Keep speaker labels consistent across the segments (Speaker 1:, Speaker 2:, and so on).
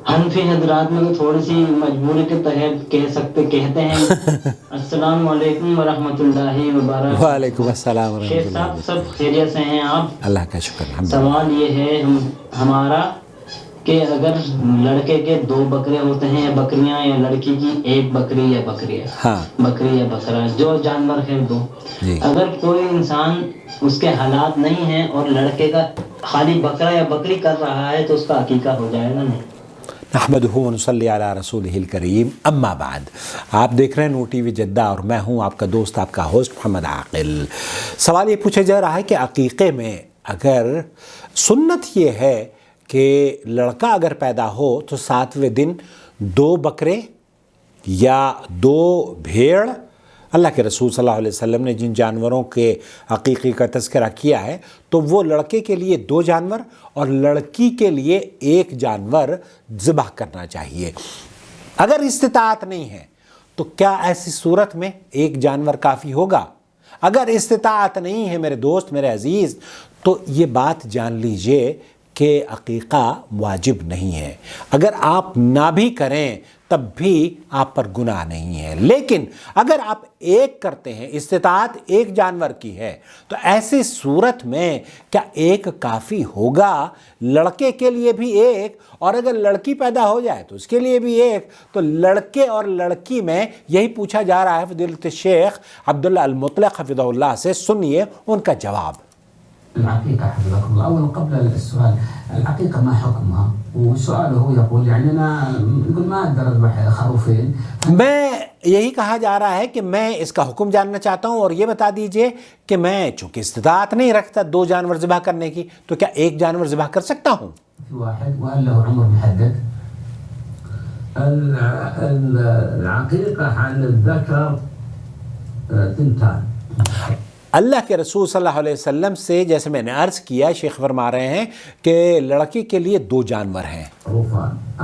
Speaker 1: حنفی حضرات میں تو تھوڑی سی مجبوری کے تحت کہتے ہیں السلام علیکم ورحمۃ اللہ وبرکاتہ۔
Speaker 2: وعلیکم السلام ورحمۃ
Speaker 1: شیخ
Speaker 2: اللہ
Speaker 1: صاحب
Speaker 2: وبرکاتہ۔
Speaker 1: سب خیریت سے ہیں آپ؟
Speaker 2: اللہ کا شکر الحمد للہ۔
Speaker 1: سوال یہ ہے ہمارا کہ اگر لڑکے کے 2 بکرے ہوتے ہیں یا بکریاں، یا لڑکی کی 1 بکری یا بکری ہے،
Speaker 2: ہاں
Speaker 1: بکری یا بکرا، جو جانور ہے 2،
Speaker 2: جی،
Speaker 1: اگر کوئی انسان اس کے حالات نہیں ہیں اور لڑکے کا خالی بکرا یا بکری کر رہا ہے تو اس کا عقیقہ ہو جائے گا نہیں؟
Speaker 2: نحمدہ ونصلی علی رسولہ الکریم، اما بعد۔ آپ دیکھ رہے ہیں نو ٹی وی جدہ اور میں ہوں آپ کا دوست، آپ کا ہوسٹ محمد عاقل۔ سوال یہ پوچھا جا رہا ہے کہ عقیقے میں اگر سنت یہ ہے کہ لڑکا اگر پیدا ہو تو 7ویں دن 2 بکرے یا 2 بھیڑ، اللہ کے رسول صلی اللہ علیہ وسلم نے جن جانوروں کے عقیقے کا تذکرہ کیا ہے تو وہ لڑکے کے لیے 2 جانور اور لڑکی کے لیے 1 جانور ذبح کرنا چاہیے۔ اگر استطاعت نہیں ہے تو کیا ایسی صورت میں 1 جانور کافی ہوگا؟ اگر استطاعت نہیں ہے میرے دوست، میرے عزیز، تو یہ بات جان لیجئے کہ عقیقہ واجب نہیں ہے۔ اگر آپ نہ بھی کریں تب بھی آپ پر گناہ نہیں ہے، لیکن اگر آپ 1 کرتے ہیں، استطاعت 1 جانور کی ہے، تو ایسی صورت میں کیا 1 کافی ہوگا؟ لڑکے کے لیے بھی 1، اور اگر لڑکی پیدا ہو جائے تو اس کے لیے بھی 1۔ تو لڑکے اور لڑکی میں یہی پوچھا جا رہا ہے فضیلت الشیخ عبداللہ المطلق حفظہ اللہ سے، سنیے ان کا جواب۔
Speaker 3: العقيقة حفظك الله. أولا قبل السؤال، العقيقة ما حكمها؟ وسؤاله يقول يعني أنا يقول ما أقدر أذبح خروفين.
Speaker 2: میں یہی کہا جا رہا ہے کہ میں اس کا حکم جاننا چاہتا ہوں، اور یہ بتا دیجئے کہ میں چونکہ استطاعت نہیں رکھتا 2 جانور ذبح کرنے کی، تو کیا 1 جانور ذبح کر سکتا ہوں؟
Speaker 3: في واحد وهل له عمر محدد؟ العقيقة على الذكر 2.
Speaker 2: اللہ کے رسول صلی اللہ علیہ وسلم سے جیسے میں نے عرض کیا، شیخ فرما رہے ہیں کہ لڑکی کے لیے 2 جانور ہیں،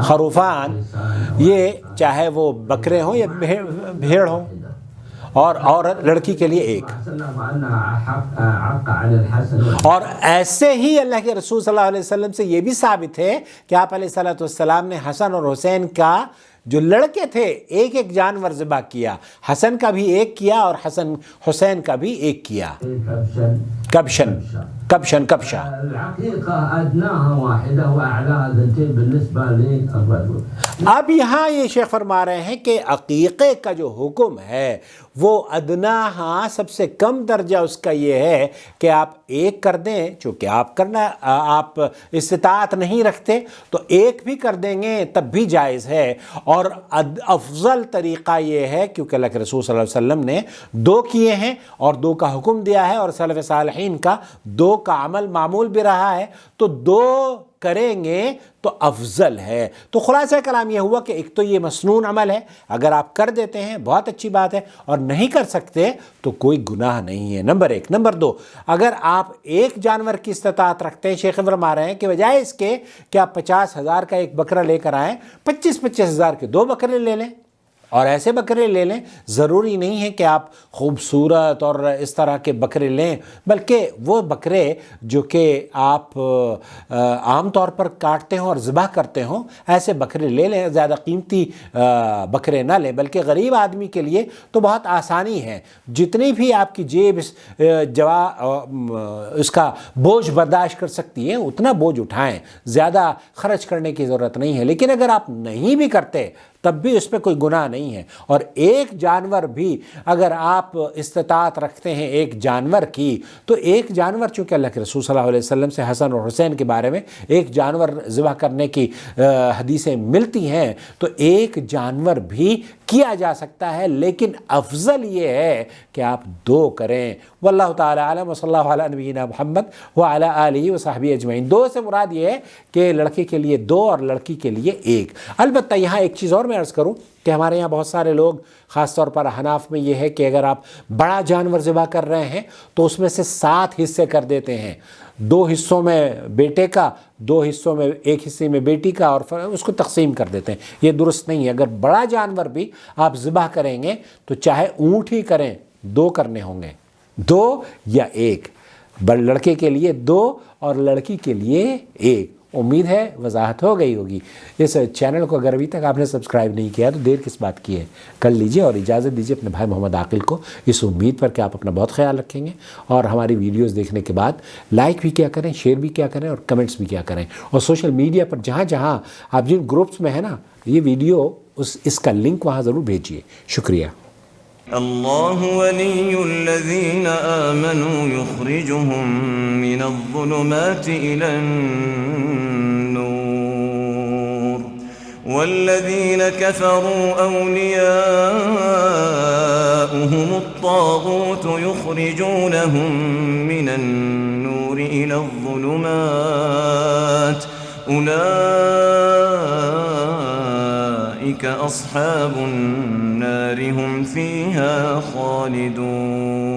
Speaker 2: خروفان، یہ چاہے وہ بکرے ہوں یا بھیڑ ہوں، اور لڑکی کے لیے 1۔ اور ایسے ہی اللہ کے رسول صلی اللہ علیہ وسلم سے یہ بھی ثابت ہے کہ آپ علیہ الصلوۃ والسلام نے حسن اور حسین کا، جو لڑکے تھے، 1 جانور ذبح کیا، حسن کا بھی 1 کیا اور حسین کا بھی 1 کیا، کبشن۔
Speaker 3: العقيقة أدناها 1 وأعلاها 2 بالنسبة للرجل.
Speaker 2: اب یہاں یہ شیخ فرما رہے ہیں کہ عقیقے کا جو حکم ہے وہ ادناہا، سب سے کم درجہ اس کا یہ ہے کہ آپ 1 کر دیں، چونکہ آپ استطاعت نہیں رکھتے تو 1 بھی کر دیں گے تب بھی جائز ہے، اور افضل طریقہ یہ ہے کیونکہ اللہ کے رسول صلی اللہ علیہ وسلم نے 2 کیے ہیں اور 2 کا حکم دیا ہے، اور سلف صالحین کا 2 کا عمل معمول بھی رہا ہے، تو 2 کریں گے تو افضل ہے۔ تو خلاصہ کلام یہ ہوا کہ ایک تو یہ مسنون عمل ہے، اگر آپ کر دیتے ہیں بہت اچھی بات ہے، اور نہیں کر سکتے تو کوئی گناہ نہیں ہے، نمبر 1۔ نمبر 2، اگر آپ 1 جانور کی استطاعت رکھتے ہیں، شیخ فرما رہے ہیں کہ بجائے اس کے کہ آپ 50,000 کا 1 بکرا لے کر آئیں، 25,000 کے 2 بکرے لے لیں، اور ایسے بکرے لے لیں۔ ضروری نہیں ہے کہ آپ خوبصورت اور اس طرح کے بکرے لیں، بلکہ وہ بکرے جو کہ آپ عام طور پر کاٹتے ہوں اور ذبح کرتے ہوں، ایسے بکرے لے لیں۔ زیادہ قیمتی بکرے نہ لیں، بلکہ غریب آدمی کے لیے تو بہت آسانی ہے، جتنی بھی آپ کی جیب اس کا بوجھ برداشت کر سکتی ہے اتنا بوجھ اٹھائیں، زیادہ خرچ کرنے کی ضرورت نہیں ہے۔ لیکن اگر آپ نہیں بھی کرتے تب بھی اس پہ کوئی گناہ نہیں ہے، اور 1 جانور بھی اگر آپ استطاعت رکھتے ہیں 1 جانور کی، تو 1 جانور، چونکہ اللہ کے رسول صلی اللہ علیہ وسلم سے حسن اور حسین کے بارے میں 1 جانور ذبح کرنے کی حدیثیں ملتی ہیں، تو 1 جانور بھی کیا جا سکتا ہے، لیکن افضل یہ ہے کہ آپ 2 کریں۔ واللہ تعالی اعلم، وصلی اللہ علی نبینا محمد وعلی آلہ وصحبہ اجمعین۔ 2 سے مراد یہ ہے کہ لڑکے کے لیے 2 اور لڑکی کے لیے 1۔ البتہ یہاں ایک چیز اور میں عرض کروں کہ ہمارے یہاں بہت سارے لوگ، خاص طور پر حناف میں یہ ہے کہ اگر آپ بڑا جانور ذبح کر رہے ہیں تو اس میں سے 7 حصے کر دیتے ہیں، 2 حصوں میں بیٹے کا، 2 حصوں میں، 1 حصے میں بیٹی کا، اور اس کو تقسیم کر دیتے ہیں۔ یہ درست نہیں ہے۔ اگر بڑا جانور بھی آپ ذبح کریں گے تو چاہے اونٹ ہی کریں، 2 کرنے ہوں گے، 2 یا 1۔ لڑکے کے لیے 2 اور لڑکی کے لیے 1۔ امید ہے وضاحت ہو گئی ہوگی. اس چینل کو اگر ابھی تک آپ نے سبسکرائب نہیں کیا تو دیر کس بات کی ہے, کر لیجئے اور اجازت دیجئے اپنے بھائی محمد عاقل کو, اس امید پر کہ آپ اپنا بہت خیال رکھیں گے اور ہماری ویڈیوز دیکھنے کے بعد لائک بھی کیا کریں, شیئر بھی کیا کریں اور کمنٹس بھی کیا کریں. اور سوشل میڈیا پر جہاں جہاں آپ جن گروپس میں ہیں نا, یہ ویڈیو اس کا لنک وہاں ضرور بھیجیے. شکریہ.
Speaker 4: الله ولي الذين آمنوا يخرجهم من الظلمات إلى النور والذين كفروا أولياؤهم الطاغوت يخرجونهم من النور إلى الظلمات أولئك أصحاب النار هم فيها خالدون.